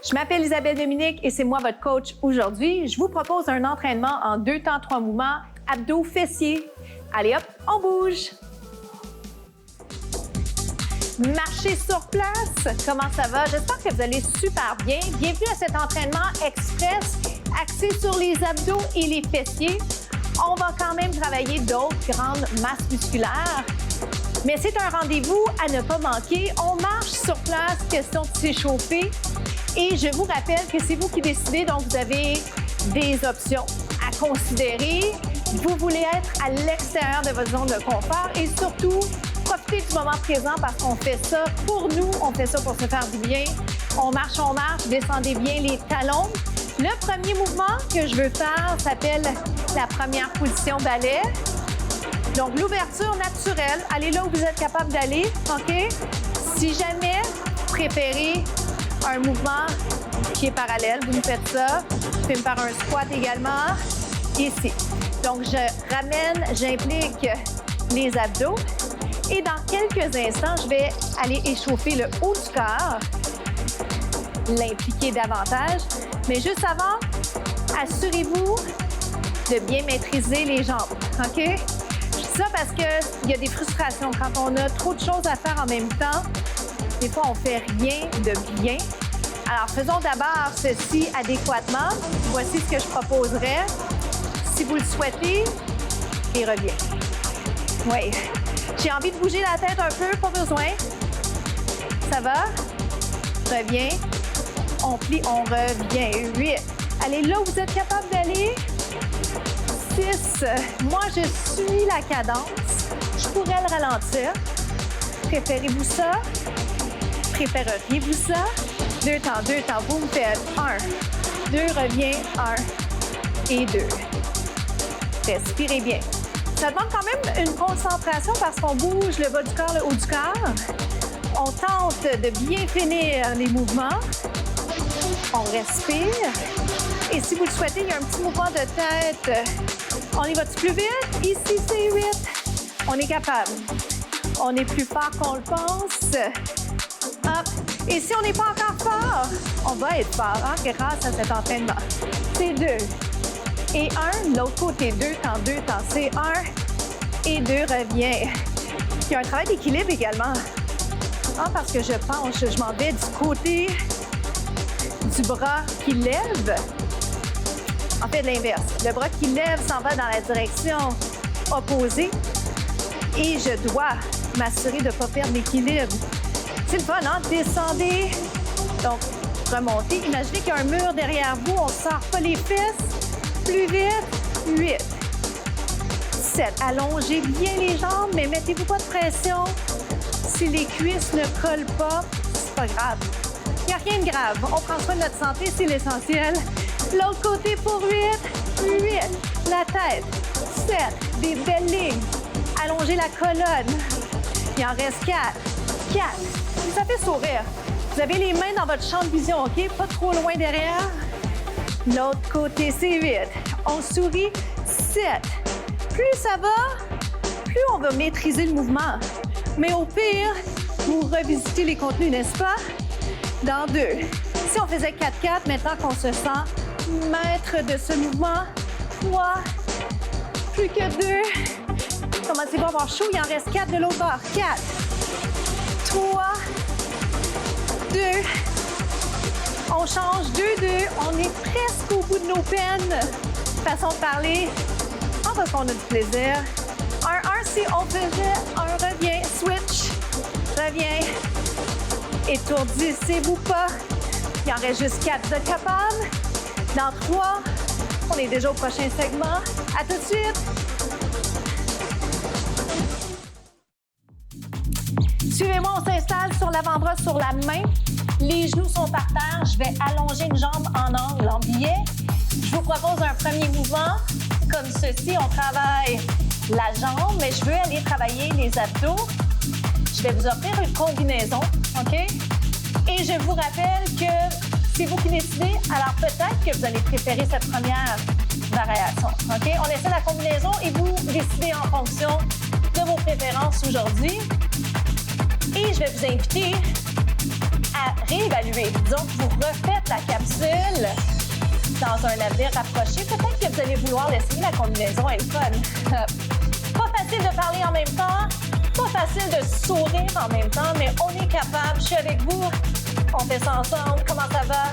Je m'appelle Isabelle Dominique et c'est moi votre coach aujourd'hui. Je vous propose un entraînement en 2 temps 3 mouvements, abdos, fessiers. Allez hop, on bouge! Marchez sur place, comment ça va? J'espère que vous allez super bien. Bienvenue à cet entraînement express axé sur les abdos et les fessiers. On va quand même travailler d'autres grandes masses musculaires. Mais c'est un rendez-vous à ne pas manquer. On marche sur place, question de s'échauffer. Et je vous rappelle que c'est vous qui décidez, donc vous avez des options à considérer. Vous voulez être à l'extérieur de votre zone de confort et surtout, profitez du moment présent parce qu'on fait ça pour nous, on fait ça pour se faire du bien. On marche, descendez bien les talons. Le premier mouvement que je veux faire s'appelle la première position balai. Donc, l'ouverture naturelle, allez là où vous êtes capable d'aller, OK? Si jamais vous préférez un mouvement qui est parallèle, vous me faites ça. Vous pouvez me faire un squat également, ici. Donc, je ramène, j'implique les abdos. Et dans quelques instants, je vais aller échauffer le haut du corps, l'impliquer davantage. Mais juste avant, assurez-vous de bien maîtriser les jambes, OK? Je dis ça parce qu'il y a des frustrations. Quand on a trop de choses à faire en même temps, des fois, on fait rien de bien. Alors, faisons d'abord ceci adéquatement. Voici ce que je proposerais. Si vous le souhaitez, et reviens. Oui. J'ai envie de bouger la tête un peu, pas besoin. Ça va? Reviens. On plie, on revient. 8. Allez là où vous êtes capable d'aller. 6. Moi, je suis la cadence. Je pourrais le ralentir. Préférez-vous ça? Préféreriez-vous ça? 2 temps, 2 temps. Vous me faites 1, 2, reviens, 1 et 2. Respirez bien. Ça demande quand même une concentration parce qu'on bouge le bas du corps, le haut du corps. On tente de bien finir les mouvements. On respire. Et si vous le souhaitez, il y a un petit mouvement de tête. On y va-tu plus vite? Ici, c'est 8. On est capable. On est plus fort qu'on le pense. Hop. Et si on n'est pas encore fort, on va être fort grâce à cet entraînement. C'est 2 et 1. L'autre côté, 2 temps, c'est 1 et 2, reviens. Il y a un travail d'équilibre également. Parce que je penche, je m'en vais du côté du bras qui lève. En fait, l'inverse. Le bras qui lève s'en va dans la direction opposée. Et je dois m'assurer de ne pas perdre l'équilibre. C'est le fun, hein? Descendez. Donc, remontez. Imaginez qu'il y a un mur derrière vous. On ne sort pas les fesses. Plus vite. 8. 7. Allongez bien les jambes, mais mettez-vous pas de pression. Si les cuisses ne collent pas, c'est pas grave. Il n'y a rien de grave. On prend soin de notre santé, c'est l'essentiel. L'autre côté pour 8. 8. La tête. 7. Des belles lignes. Allongez la colonne. Il en reste 4. 4. Ça fait sourire. Vous avez les mains dans votre champ de vision, OK? Pas trop loin derrière. L'autre côté, c'est 8. On sourit. 7. Plus ça va, plus on va maîtriser le mouvement. Mais au pire, vous revisitez les contenus, n'est-ce pas? Dans 2. Si on faisait 4-4, maintenant qu'on se sent maître de ce mouvement, 3. Plus que 2. Commencez à avoir chaud, il en reste 4 de l'autre bord. 4. 3, 2, on change, 2, 2, on est presque au bout de nos peines. Façon de parler, parce qu'on a du plaisir. 1, 1, si on faisait un revient, switch, revient, étourdissez-vous pas. Il en reste juste 4, vous êtes capable? Dans 3, on est déjà au prochain segment. À tout de suite! Suivez-moi, on s'installe sur l'avant-bras, sur la main. Les genoux sont par terre. Je vais allonger une jambe en angle, en biais. Je vous propose un premier mouvement. Comme ceci, on travaille la jambe, mais je veux aller travailler les abdos. Je vais vous offrir une combinaison, OK? Et je vous rappelle que c'est vous qui décidez. Alors peut-être que vous allez préférer cette première variation, OK? On essaie la combinaison et vous décidez en fonction de vos préférences aujourd'hui. Et je vais vous inviter à à réévaluer. Donc, vous refaites la capsule dans un avenir rapproché. Peut-être que vous allez vouloir l'essayer, la combinaison est fun. Pas facile de parler en même temps, pas facile de sourire en même temps, mais on est capable. Je suis avec vous. On fait ça ensemble. Comment ça va?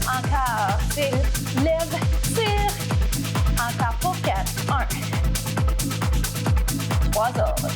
Encore. C'est lève, tire. Encore pour 4. 1. 3 autres.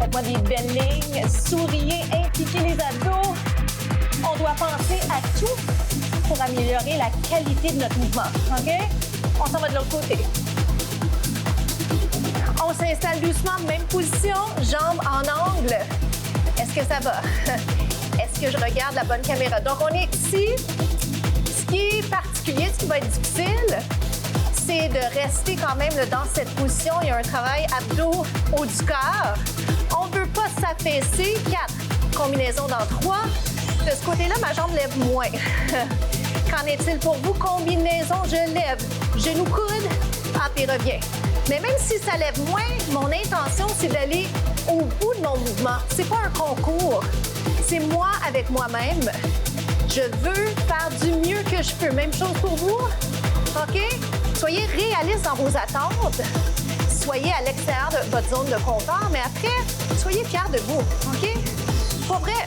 Faites-moi des belles lignes. Souriez, impliquez les abdos. On doit penser à tout pour améliorer la qualité de notre mouvement. OK? On s'en va de l'autre côté. On s'installe doucement, même position, jambes en angle. Est-ce que ça va? Est-ce que je regarde la bonne caméra? Donc, on est ici. Ce qui est particulier, ce qui va être difficile, c'est de rester quand même dans cette position. Il y a un travail abdos haut du corps. On ne veut pas s'affaisser. 4. Combinaison dans 3. De ce côté-là, ma jambe lève moins. Qu'en est-il pour vous? Combinaison, je lève. Genou coude, hop et reviens. Mais même si ça lève moins, mon intention, c'est d'aller au bout de mon mouvement. C'est pas un concours. C'est moi avec moi-même. Je veux faire du mieux que je peux. Même chose pour vous. OK? Soyez réaliste dans vos attentes. Soyez à l'extérieur de votre zone de confort, mais après, soyez fiers de vous. OK? Pour vrai,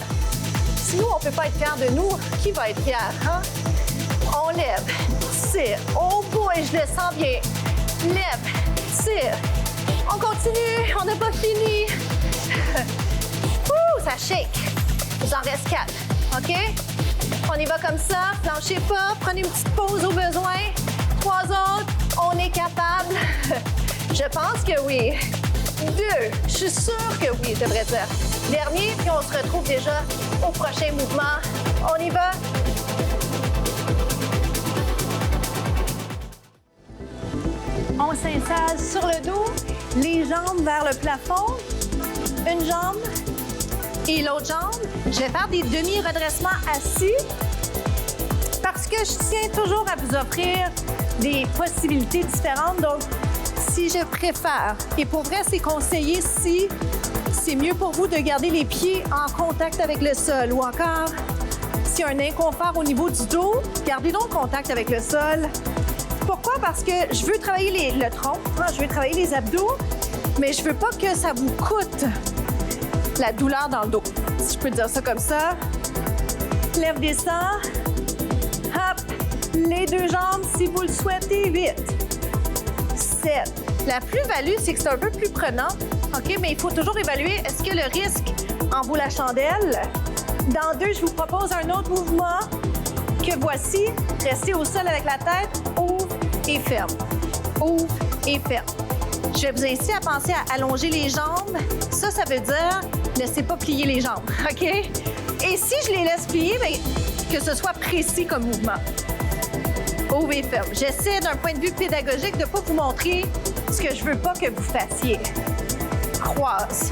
si nous, on ne peut pas être fiers de nous, qui va être fier? Hein? On lève, tire. Oh boy, je le sens bien. Lève, tire. On continue, on n'a pas fini. Ouh, ça shake. Il en reste 4. OK? On y va comme ça. Planchez pas. Prenez une petite pause au besoin. 3 autres. On est capable. Je pense que oui. 2. Je suis sûre que oui, je devrais dire. Dernier, puis on se retrouve déjà au prochain mouvement. On y va. On s'installe sur le dos, les jambes vers le plafond, une jambe et l'autre jambe. Je vais faire des demi-redressements assis parce que je tiens toujours à vous offrir des possibilités différentes. Donc, si je préfère, et pour vrai, c'est conseillé si c'est mieux pour vous de garder les pieds en contact avec le sol ou encore, s'il y a un inconfort au niveau du dos, gardez donc contact avec le sol. Pourquoi? Parce que je veux travailler le tronc, je veux travailler les abdos, mais je veux pas que ça vous coûte la douleur dans le dos. Si je peux dire ça comme ça. Lève, descend. Hop. Les 2 jambes si vous le souhaitez. 8. 7. La plus-value, c'est que c'est un peu plus prenant. OK, mais il faut toujours évaluer est-ce que le risque en vaut la chandelle. Dans 2, je vous propose un autre mouvement que voici. Restez au sol avec la tête. Ouvre et ferme. Ouvre et ferme. Je vais vous inciter à penser à allonger les jambes. Ça veut dire laissez pas plier les jambes. OK? Et si je les laisse plier, bien, que ce soit précis comme mouvement. Ouvre et ferme. J'essaie d'un point de vue pédagogique de ne pas vous montrer ce que je veux pas que vous fassiez. Croise.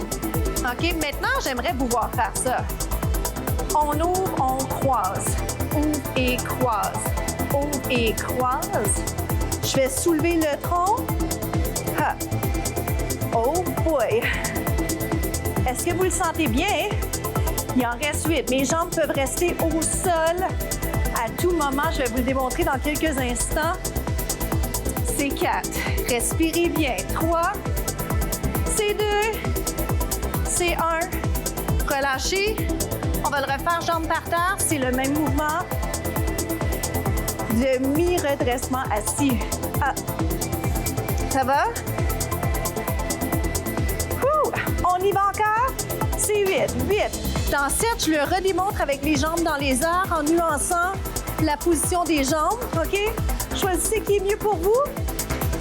OK? Maintenant, j'aimerais vous voir faire ça. On ouvre, on croise. Ouvre et croise. Ouvre et croise. Je vais soulever le tronc. Ha. Oh boy! Est-ce que vous le sentez bien? Il en reste 8. Mes jambes peuvent rester au sol à tout moment. Je vais vous le démontrer dans quelques instants. C'est 4. Respirez bien. 3. C'est 2. C'est 1. Relâchez. On va le refaire jambes par terre. C'est le même mouvement. Demi-redressement assis. Ah. Ça va? On y va encore? C'est 8. 8. Dans 7, je le redémontre avec les jambes dans les airs en nuançant la position des jambes. OK? Choisissez qui est mieux pour vous.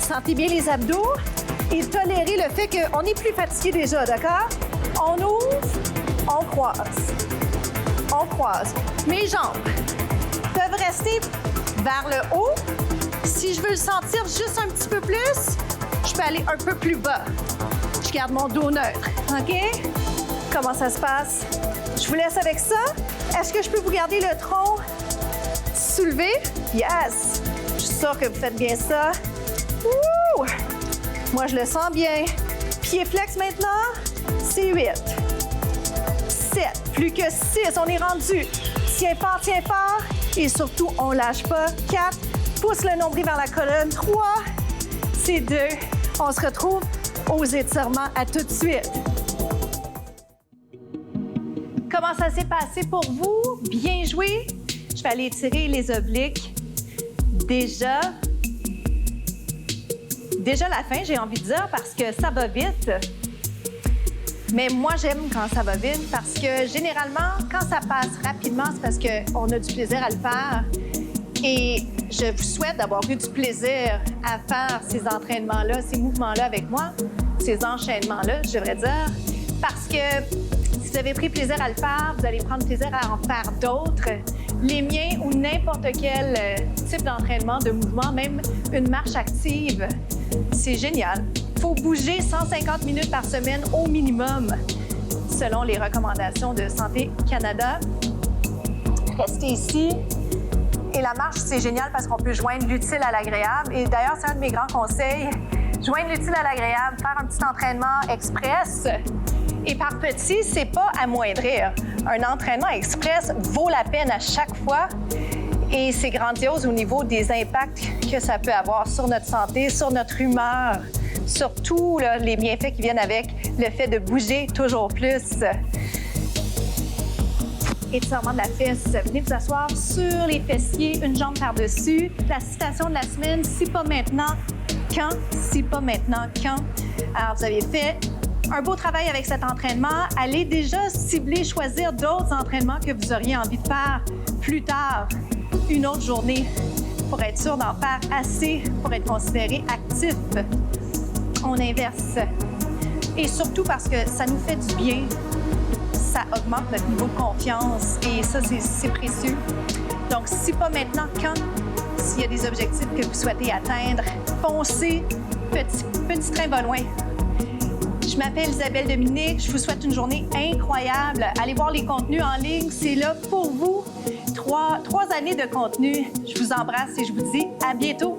Sentez bien les abdos et tolérez le fait qu'on est plus fatigué déjà, d'accord? On ouvre, on croise. On croise. Mes jambes peuvent rester vers le haut. Si je veux le sentir juste un petit peu plus, je peux aller un peu plus bas. Je garde mon dos neutre. OK? Comment ça se passe? Je vous laisse avec ça. Est-ce que je peux vous garder le tronc soulevé? Yes! Je suis sûre que vous faites bien ça. Ouh! Moi, je le sens bien. Pied flex maintenant. C'est 8. 7. Plus que 6, on est rendu. Tiens fort. Et surtout, on lâche pas. 4, pousse le nombril vers la colonne. 3, c'est 2. On se retrouve aux étirements. À tout de suite. Comment ça s'est passé pour vous? Bien joué. Je vais aller étirer les obliques. Déjà la fin, j'ai envie de dire, parce que ça va vite. Mais moi, j'aime quand ça va vite parce que généralement, quand ça passe rapidement, c'est parce qu'on a du plaisir à le faire. Et je vous souhaite d'avoir eu du plaisir à faire ces entraînements-là, ces mouvements-là avec moi, ces enchaînements-là, je devrais dire. Parce que si vous avez pris plaisir à le faire, vous allez prendre plaisir à en faire d'autres. Les miens ou n'importe quel type d'entraînement, de mouvement, même une marche active, c'est génial. Il faut bouger 150 minutes par semaine au minimum, selon les recommandations de Santé Canada. Restez ici. Et la marche, c'est génial parce qu'on peut joindre l'utile à l'agréable. Et d'ailleurs, c'est un de mes grands conseils. Joindre l'utile à l'agréable, faire un petit entraînement express. Et par petit, c'est pas amoindrir. Un entraînement express vaut la peine à chaque fois. Et c'est grandiose au niveau des impacts que ça peut avoir sur notre santé, sur notre humeur, sur tous les bienfaits qui viennent avec le fait de bouger toujours plus. Étirement de la fesse. Venez vous asseoir sur les fessiers, une jambe par-dessus. La citation de la semaine, si pas maintenant, quand? Si pas maintenant, quand? Alors, vous avez fait un beau travail avec cet entraînement. Allez déjà cibler, choisir d'autres entraînements que vous auriez envie de faire plus tard, une autre journée, pour être sûr d'en faire assez pour être considéré actif. On inverse. Et surtout parce que ça nous fait du bien. Ça augmente notre niveau de confiance et ça, c'est précieux. Donc, si pas maintenant, quand? S'il y a des objectifs que vous souhaitez atteindre, foncez. Petit train va loin. Je m'appelle Isabelle Dominique. Je vous souhaite une journée incroyable. Allez voir les contenus en ligne. C'est là pour vous. 3 années de contenu. Je vous embrasse et je vous dis à bientôt.